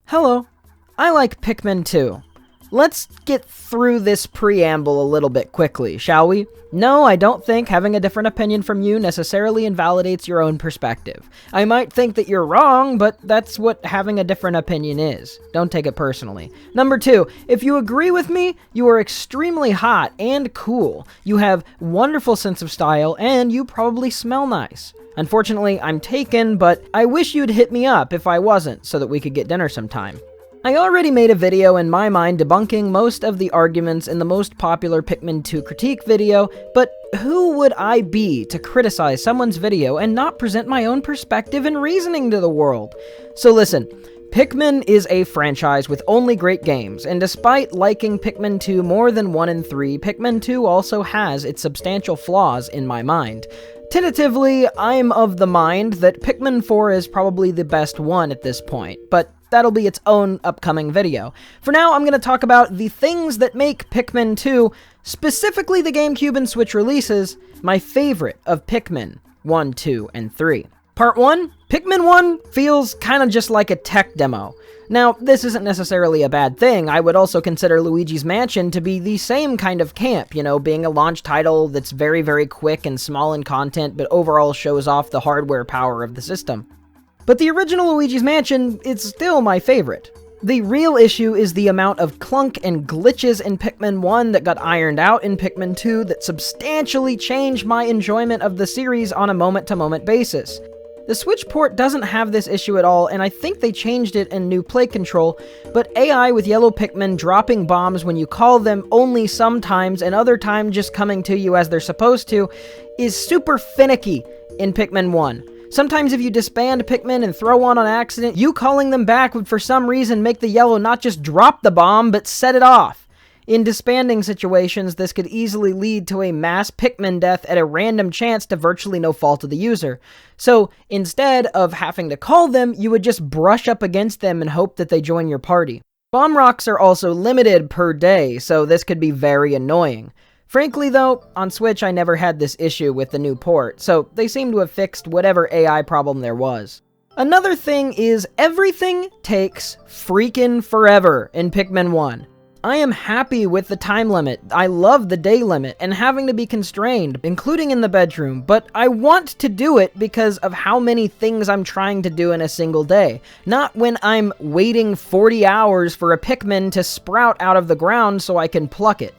Hello, I like Pikmin too. Let's get through this preamble a little bit quickly, shall we? No, I don't think having a different opinion from you necessarily invalidates your own perspective. I might think that you're wrong, but that's what having a different opinion is. Don't take it personally. Number 2, if you agree with me, you are extremely hot and cool. You have wonderful sense of style, and you probably smell nice. Unfortunately, I'm taken, but I wish you'd hit me up if I wasn't, so that we could get dinner sometime. I already made a video in my mind debunking most of the arguments in the most popular Pikmin 2 critique video, but who would I be to criticize someone's video and not present my own perspective and reasoning to the world? So listen, Pikmin is a franchise with only great games, and despite liking Pikmin 2 more than 1 and 3, Pikmin 2 also has its substantial flaws in my mind. Tentatively, I'm of the mind that Pikmin 4 is probably the best one at this point, but that'll be its own upcoming video. For now, I'm going to talk about the things that make Pikmin 2, specifically the GameCube and Switch releases, my favorite of Pikmin 1, 2, and 3. Part 1, Pikmin 1 feels kind of just like a tech demo. Now, this isn't necessarily a bad thing. I would also consider Luigi's Mansion to be the same kind of camp, being a launch title that's very, very quick and small in content, but overall shows off the hardware power of the system. But the original Luigi's Mansion is still my favorite. The real issue is the amount of clunk and glitches in Pikmin 1 that got ironed out in Pikmin 2 that substantially changed my enjoyment of the series on a moment-to-moment basis. The Switch port doesn't have this issue at all, and I think they changed it in new play control, but AI with yellow Pikmin dropping bombs when you call them only sometimes and other times just coming to you as they're supposed to is super finicky in Pikmin 1. Sometimes if you disband Pikmin and throw one on accident, you calling them back would for some reason make the yellow not just drop the bomb, but set it off. In disbanding situations, this could easily lead to a mass Pikmin death at a random chance to virtually no fault of the user. So, instead of having to call them, you would just brush up against them and hope that they join your party. Bomb rocks are also limited per day, so this could be very annoying. Frankly though, on Switch I never had this issue with the new port, so they seem to have fixed whatever AI problem there was. Another thing is everything takes freaking forever in Pikmin 1. I am happy with the time limit, I love the day limit, and having to be constrained, including in the bedroom, but I want to do it because of how many things I'm trying to do in a single day, not when I'm waiting 40 hours for a Pikmin to sprout out of the ground so I can pluck it.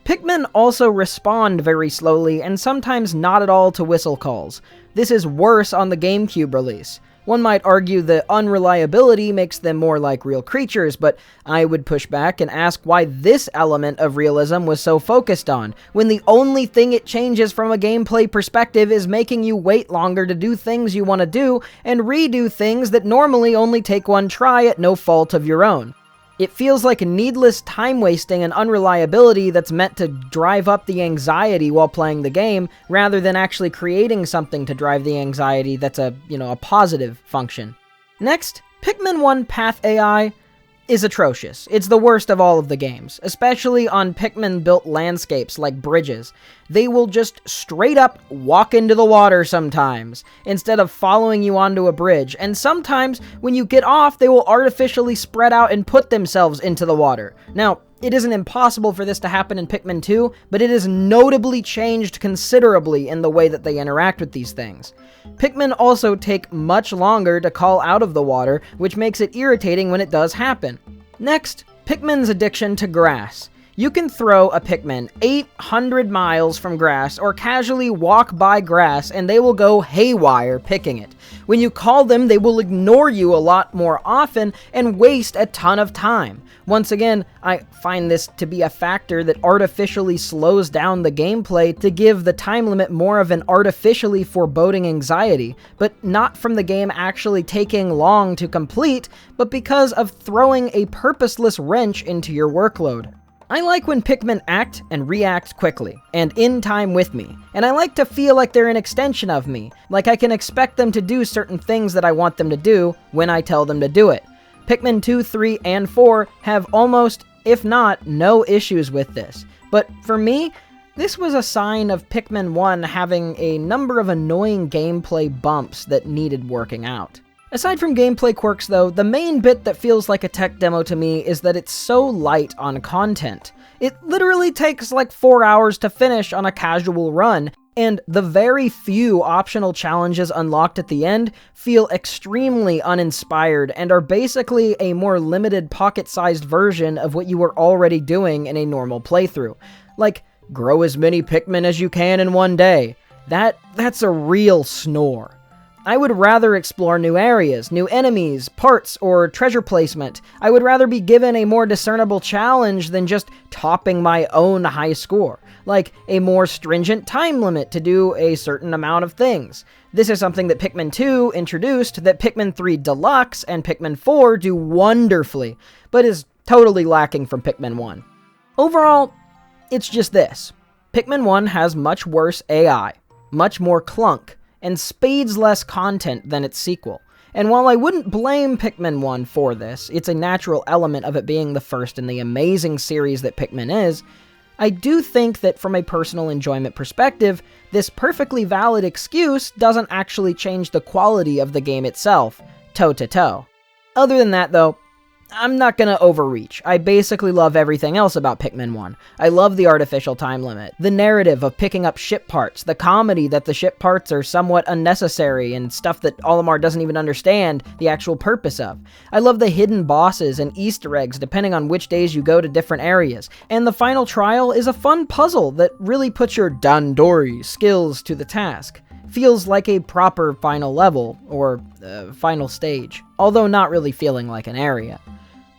Pikmin also respond very slowly, and sometimes not at all to whistle calls. This is worse on the GameCube release. One might argue the unreliability makes them more like real creatures, but I would push back and ask why this element of realism was so focused on, when the only thing it changes from a gameplay perspective is making you wait longer to do things you want to do, and redo things that normally only take one try at no fault of your own. It feels like needless time wasting and unreliability that's meant to drive up the anxiety while playing the game, rather than actually creating something to drive the anxiety that's a positive function. Next, Pikmin 1 Path AI is atrocious. It's the worst of all of the games, especially on Pikmin-built landscapes like bridges. They will just straight up walk into the water sometimes, instead of following you onto a bridge, and sometimes when you get off, they will artificially spread out and put themselves into the water. Now, it isn't impossible for this to happen in Pikmin 2, but it has notably changed considerably in the way that they interact with these things. Pikmin also take much longer to call out of the water, which makes it irritating when it does happen. Next, Pikmin's addiction to grass. You can throw a Pikmin 800 miles from grass or casually walk by grass and they will go haywire picking it. When you call them, they will ignore you a lot more often and waste a ton of time. Once again, I find this to be a factor that artificially slows down the gameplay to give the time limit more of an artificially foreboding anxiety, but not from the game actually taking long to complete, but because of throwing a purposeless wrench into your workload. I like when Pikmin act and react quickly, and in time with me, and I like to feel like they're an extension of me, like I can expect them to do certain things that I want them to do when I tell them to do it. Pikmin 2, 3, and 4 have almost, if not, no issues with this, but for me, this was a sign of Pikmin 1 having a number of annoying gameplay bumps that needed working out. Aside from gameplay quirks though, the main bit that feels like a tech demo to me is that it's so light on content. It literally takes like 4 hours to finish on a casual run, and the very few optional challenges unlocked at the end feel extremely uninspired and are basically a more limited pocket-sized version of what you were already doing in a normal playthrough. Like, grow as many Pikmin as you can in one day. That's a real snore. I would rather explore new areas, new enemies, parts, or treasure placement. I would rather be given a more discernible challenge than just topping my own high score, like a more stringent time limit to do a certain amount of things. This is something that Pikmin 2 introduced that Pikmin 3 Deluxe and Pikmin 4 do wonderfully, but is totally lacking from Pikmin 1. Overall, it's just this. Pikmin 1 has much worse AI, much more clunk, and spades less content than its sequel. And while I wouldn't blame Pikmin 1 for this, it's a natural element of it being the first in the amazing series that Pikmin is, I do think that from a personal enjoyment perspective, this perfectly valid excuse doesn't actually change the quality of the game itself, toe-to-toe. Other than that though, I'm not gonna overreach. I basically love everything else about Pikmin 1. I love the artificial time limit, the narrative of picking up ship parts, the comedy that the ship parts are somewhat unnecessary and stuff that Olimar doesn't even understand the actual purpose of. I love the hidden bosses and Easter eggs depending on which days you go to different areas. And the final trial is a fun puzzle that really puts your Dandori skills to the task. Feels like a proper final level, or final stage, although not really feeling like an area.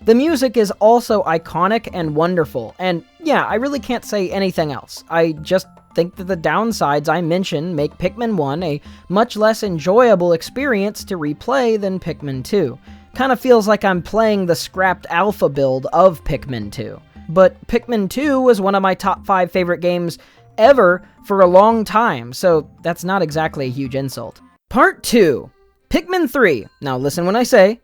The music is also iconic and wonderful, and yeah, I really can't say anything else. I just think that the downsides I mentioned make Pikmin 1 a much less enjoyable experience to replay than Pikmin 2. Kinda feels like I'm playing the scrapped alpha build of Pikmin 2. But Pikmin 2 was one of my top 5 favorite games ever for a long time, so that's not exactly a huge insult. Part 2. Pikmin 3. Now listen when I say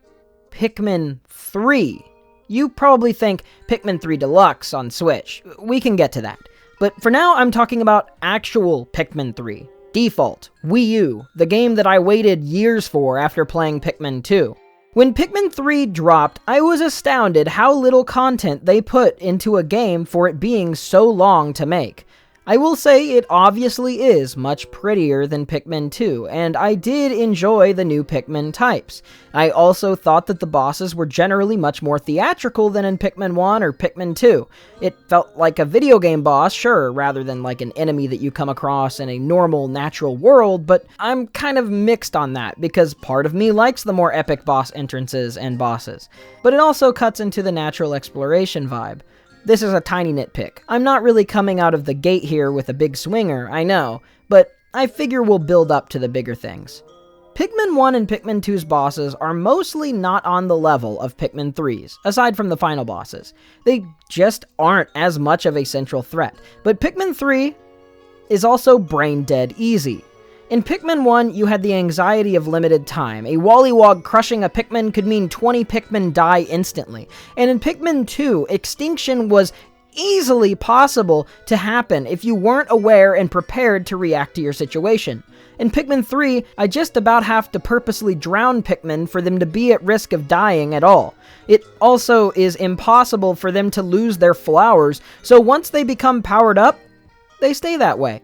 Pikmin 3. You probably think Pikmin 3 Deluxe on Switch. We can get to that. But for now, I'm talking about actual Pikmin 3. Default, Wii U, the game that I waited years for after playing Pikmin 2. When Pikmin 3 dropped, I was astounded how little content they put into a game for it being so long to make. I will say it obviously is much prettier than Pikmin 2, and I did enjoy the new Pikmin types. I also thought that the bosses were generally much more theatrical than in Pikmin 1 or Pikmin 2. It felt like a video game boss, sure, rather than like an enemy that you come across in a normal, natural world, but I'm kind of mixed on that, because part of me likes the more epic boss entrances and bosses, but it also cuts into the natural exploration vibe. This is a tiny nitpick. I'm not really coming out of the gate here with a big swinger, I know, but I figure we'll build up to the bigger things. Pikmin 1 and Pikmin 2's bosses are mostly not on the level of Pikmin 3's, aside from the final bosses. They just aren't as much of a central threat, but Pikmin 3 is also brain dead easy. In Pikmin 1, you had the anxiety of limited time. A Wollywog crushing a Pikmin could mean 20 Pikmin die instantly. And in Pikmin 2, extinction was easily possible to happen if you weren't aware and prepared to react to your situation. In Pikmin 3, I just about have to purposely drown Pikmin for them to be at risk of dying at all. It also is impossible for them to lose their flowers, so once they become powered up, they stay that way.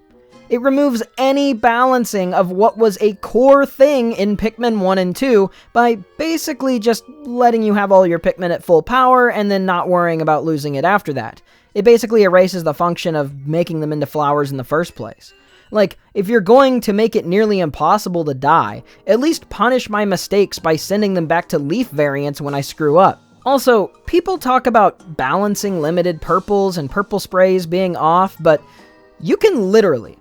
It removes any balancing of what was a core thing in Pikmin 1 and 2 by basically just letting you have all your Pikmin at full power and then not worrying about losing it after that. It basically erases the function of making them into flowers in the first place. Like, if you're going to make it nearly impossible to die, at least punish my mistakes by sending them back to leaf variants when I screw up. Also, people talk about balancing limited purples and purple sprays being off, but you can literally,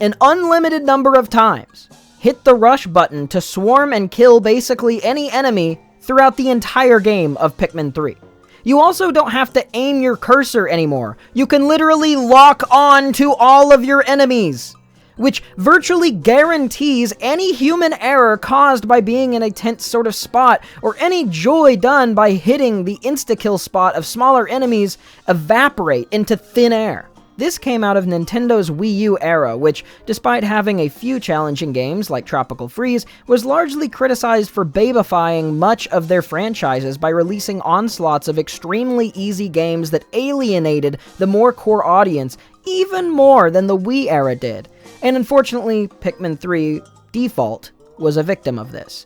an unlimited number of times, hit the rush button to swarm and kill basically any enemy throughout the entire game of Pikmin 3. You also don't have to aim your cursor anymore. You can literally lock on to all of your enemies, which virtually guarantees any human error caused by being in a tense sort of spot, or any joy done by hitting the insta-kill spot of smaller enemies evaporate into thin air. This came out of Nintendo's Wii U era, which, despite having a few challenging games like Tropical Freeze, was largely criticized for babifying much of their franchises by releasing onslaughts of extremely easy games that alienated the more core audience even more than the Wii era did. And unfortunately, Pikmin 3 Default was a victim of this.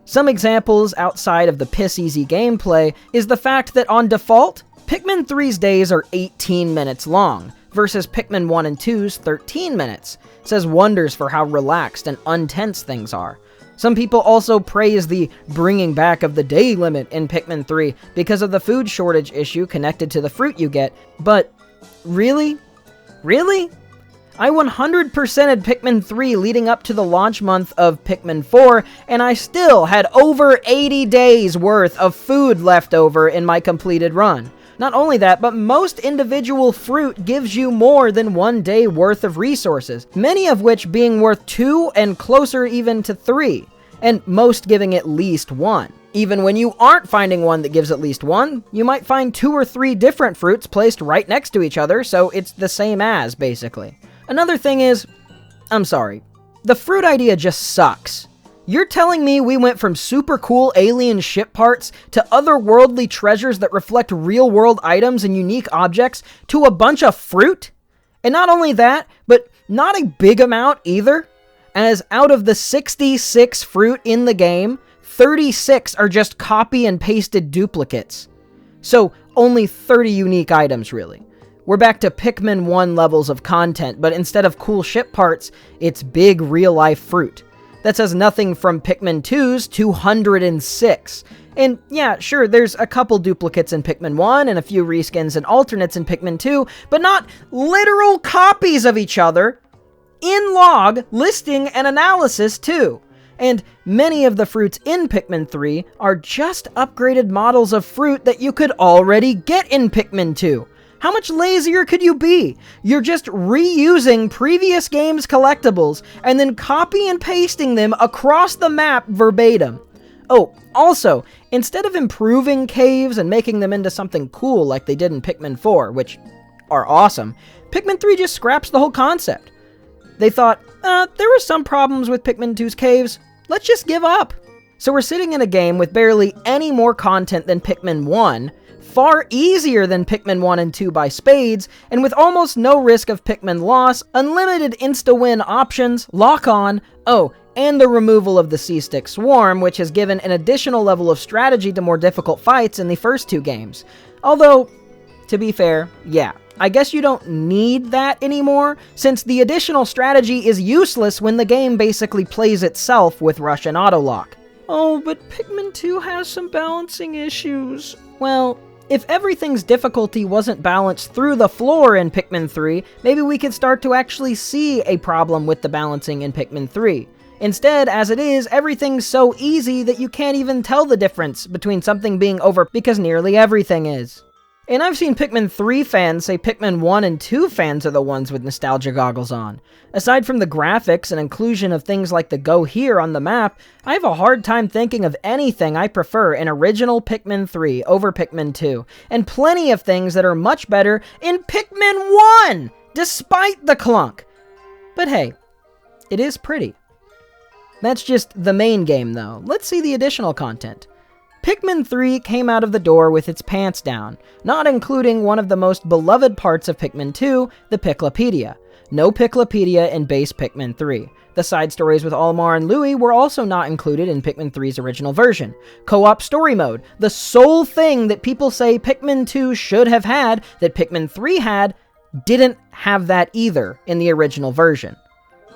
Some examples outside of the piss-easy gameplay is the fact that on default, Pikmin 3's days are 18 minutes long, versus Pikmin 1 and 2's 13 minutes. Says wonders for how relaxed and untense things are. Some people also praise the bringing back of the day limit in Pikmin 3 because of the food shortage issue connected to the fruit you get, but really? Really? I 100%ed Pikmin 3 leading up to the launch month of Pikmin 4, and I still had over 80 days worth of food left over in my completed run. Not only that, but most individual fruit gives you more than 1 day worth of resources, many of which being worth 2 and closer even to 3, and most giving at least 1. Even when you aren't finding one that gives at least 1, you might find 2 or 3 different fruits placed right next to each other, so it's the same as, basically. Another thing is, I'm sorry, the fruit idea just sucks. You're telling me we went from super cool alien ship parts to otherworldly treasures that reflect real-world items and unique objects to a bunch of fruit? And not only that, but not a big amount either, as out of the 66 fruit in the game, 36 are just copy and pasted duplicates. So only 30 unique items, really. We're back to Pikmin 1 levels of content, but instead of cool ship parts, it's big real-life fruit. That says nothing from Pikmin 2's 206. And yeah, sure, there's a couple duplicates in Pikmin 1 and a few reskins and alternates in Pikmin 2, but not literal copies of each other in log, listing, and analysis too. And many of the fruits in Pikmin 3 are just upgraded models of fruit that you could already get in Pikmin 2. How much lazier could you be? You're just reusing previous games' collectibles and then copy and pasting them across the map verbatim. Oh, also, instead of improving caves and making them into something cool like they did in Pikmin 4, which are awesome, Pikmin 3 just scraps the whole concept. They thought, there were some problems with Pikmin 2's caves, let's just give up. So we're sitting in a game with barely any more content than Pikmin 1, far easier than Pikmin 1 and 2 by spades, and with almost no risk of Pikmin loss, unlimited insta-win options, lock-on, and the removal of the C-Stick Swarm, which has given an additional level of strategy to more difficult fights in the first 2 games. Although, to be fair, yeah, I guess you don't need that anymore, since the additional strategy is useless when the game basically plays itself with Russian autolock. Oh, but Pikmin 2 has some balancing issues. Well, if everything's difficulty wasn't balanced through the floor in Pikmin 3, maybe we could start to actually see a problem with the balancing in Pikmin 3. Instead, as it is, everything's so easy that you can't even tell the difference between something being over because nearly everything is. And I've seen Pikmin 3 fans say Pikmin 1 and 2 fans are the ones with nostalgia goggles on. Aside from the graphics and inclusion of things like the Go Here on the map, I have a hard time thinking of anything I prefer in original Pikmin 3 over Pikmin 2, and plenty of things that are much better in Pikmin 1, despite the clunk. But hey, it is pretty. That's just the main game though. Let's see the additional content. Pikmin 3 came out of the door with its pants down, not including one of the most beloved parts of Pikmin 2, the Piclopedia. No Piclopedia in base Pikmin 3. The side stories with Olimar and Louie were also not included in Pikmin 3's original version. Co-op story mode, the sole thing that people say Pikmin 2 should have had, that Pikmin 3 had, didn't have that either in the original version.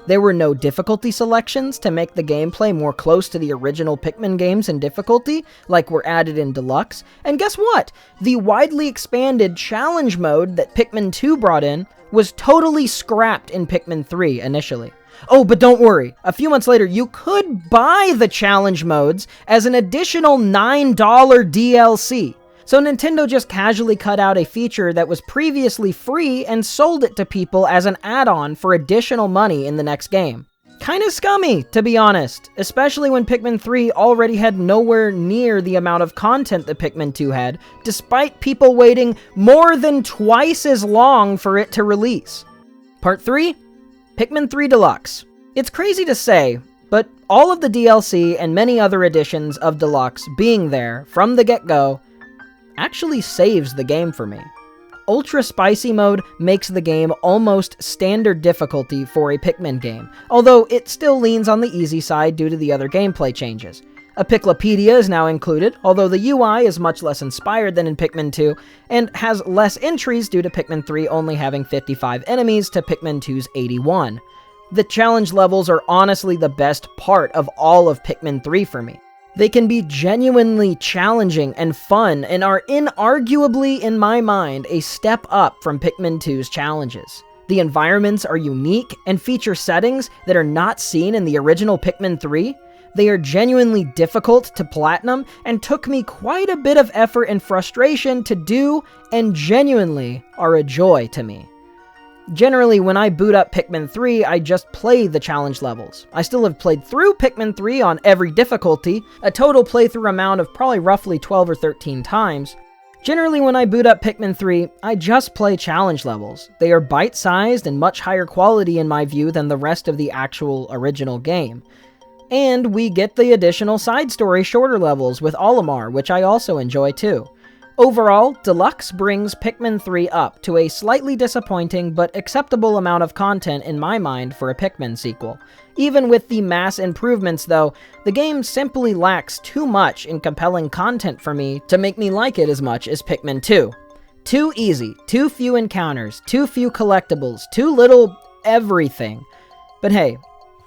There were no difficulty selections to make the gameplay more close to the original Pikmin games in difficulty, like were added in Deluxe. And guess what? The widely expanded challenge mode that Pikmin 2 brought in was totally scrapped in Pikmin 3 initially. Oh, but don't worry. A few months later, you could buy the challenge modes as an additional $9 DLC. So Nintendo just casually cut out a feature that was previously free and sold it to people as an add-on for additional money in the next game. Kinda scummy, to be honest, especially when Pikmin 3 already had nowhere near the amount of content that Pikmin 2 had, despite people waiting more than twice as long for it to release. Part 3? Pikmin 3 Deluxe. It's crazy to say, but all of the DLC and many other editions of Deluxe being there from the get-go actually saves the game for me. Ultra Spicy mode makes the game almost standard difficulty for a Pikmin game, although it still leans on the easy side due to the other gameplay changes. A Piklopedia is now included, although the UI is much less inspired than in Pikmin 2, and has less entries due to Pikmin 3 only having 55 enemies to Pikmin 2's 81. The challenge levels are honestly the best part of all of Pikmin 3 for me. They can be genuinely challenging and fun, and are inarguably, in my mind, a step up from Pikmin 2's challenges. The environments are unique and feature settings that are not seen in the original Pikmin 3. They are genuinely difficult to platinum, and took me quite a bit of effort and frustration to do, and genuinely are a joy to me. Generally, when I boot up Pikmin 3, I just play the challenge levels. I still have played through Pikmin 3 on every difficulty, a total playthrough amount of probably roughly 12 or 13 times. Generally, when I boot up Pikmin 3, I just play challenge levels. They are bite-sized and much higher quality in my view than the rest of the actual original game. And we get the additional side story shorter levels with Olimar, which I also enjoy too. Overall, Deluxe brings Pikmin 3 up to a slightly disappointing but acceptable amount of content in my mind for a Pikmin sequel. Even with the mass improvements though, the game simply lacks too much in compelling content for me to make me like it as much as Pikmin 2. Too easy, too few encounters, too few collectibles, too little everything. But hey,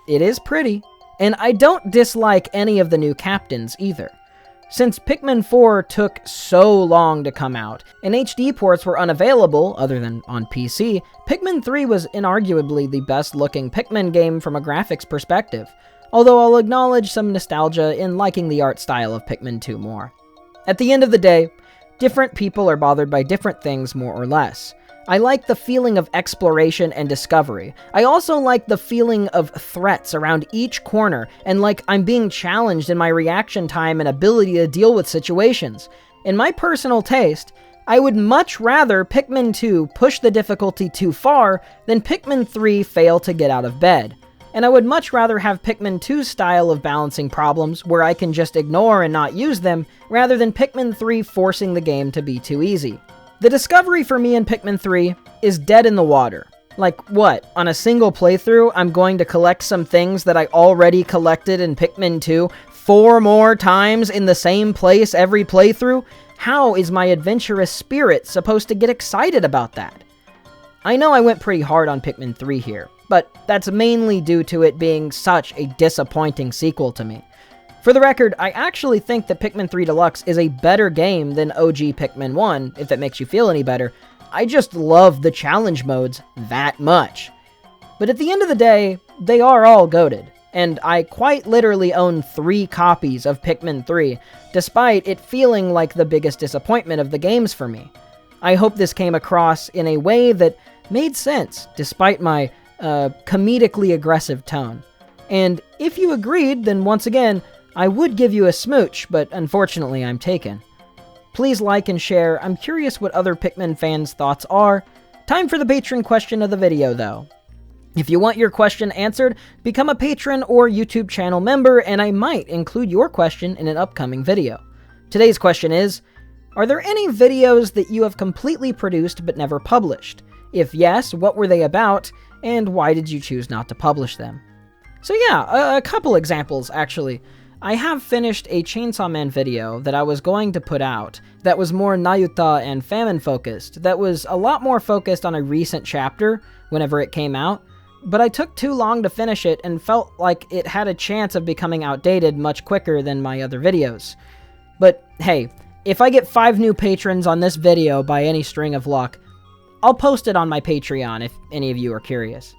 it is pretty, and I don't dislike any of the new captains either. Since Pikmin 4 took so long to come out, and HD ports were unavailable, other than on PC, Pikmin 3 was inarguably the best-looking Pikmin game from a graphics perspective, although I'll acknowledge some nostalgia in liking the art style of Pikmin 2 more. At the end of the day, different people are bothered by different things more or less. I like the feeling of exploration and discovery. I also like the feeling of threats around each corner, and like I'm being challenged in my reaction time and ability to deal with situations. In my personal taste, I would much rather Pikmin 2 push the difficulty too far than Pikmin 3 fail to get out of bed. And I would much rather have Pikmin 2's style of balancing problems where I can just ignore and not use them, rather than Pikmin 3 forcing the game to be too easy. The discovery for me in Pikmin 3 is dead in the water. Like, what? On a single playthrough, I'm going to collect some things that I already collected in Pikmin 2 4 more times in the same place every playthrough? How is my adventurous spirit supposed to get excited about that? I know I went pretty hard on Pikmin 3 here, but that's mainly due to it being such a disappointing sequel to me. For the record, I actually think that Pikmin 3 Deluxe is a better game than OG Pikmin 1, if that makes you feel any better. I just love the challenge modes that much. But at the end of the day, they are all goated, and I quite literally own 3 copies of Pikmin 3, despite it feeling like the biggest disappointment of the games for me. I hope this came across in a way that made sense, despite my comedically aggressive tone. And if you agreed, then once again, I would give you a smooch, but unfortunately I'm taken. Please like and share. I'm curious what other Pikmin fans' thoughts are. Time for the patron question of the video, though. If you want your question answered, become a patron or YouTube channel member, and I might include your question in an upcoming video. Today's question is, are there any videos that you have completely produced but never published? If yes, what were they about, and why did you choose not to publish them? So yeah, a couple examples, actually. I have finished a Chainsaw Man video that I was going to put out that was more Nayuta and famine focused, that was a lot more focused on a recent chapter whenever it came out, but I took too long to finish it and felt like it had a chance of becoming outdated much quicker than my other videos. But hey, if I get 5 new patrons on this video by any string of luck, I'll post it on my Patreon if any of you are curious.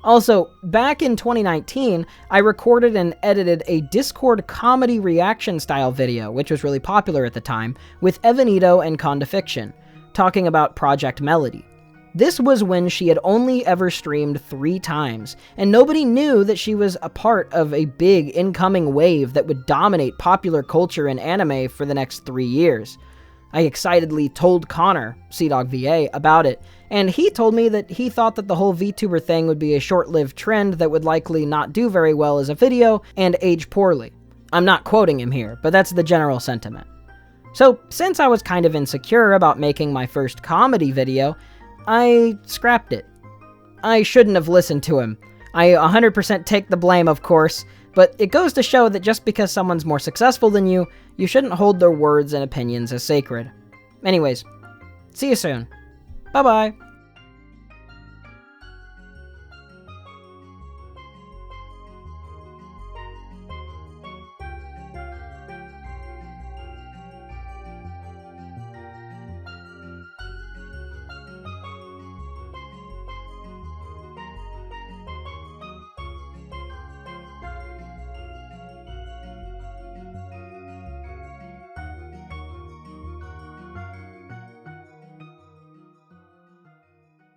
Also, back in 2019, I recorded and edited a Discord comedy reaction style video, which was really popular at the time, with Evanito and Conda Fiction, talking about Project Melody. This was when she had only ever streamed 3 times, and nobody knew that she was a part of a big incoming wave that would dominate popular culture and anime for the next 3 years. I excitedly told Connor, CDogVA, about it, and he told me that he thought that the whole VTuber thing would be a short-lived trend that would likely not do very well as a video and age poorly. I'm not quoting him here, but that's the general sentiment. So, since I was kind of insecure about making my first comedy video, I scrapped it. I shouldn't have listened to him. I 100% take the blame, of course, but it goes to show that just because someone's more successful than you, you shouldn't hold their words and opinions as sacred. Anyways, see you soon. Bye-bye.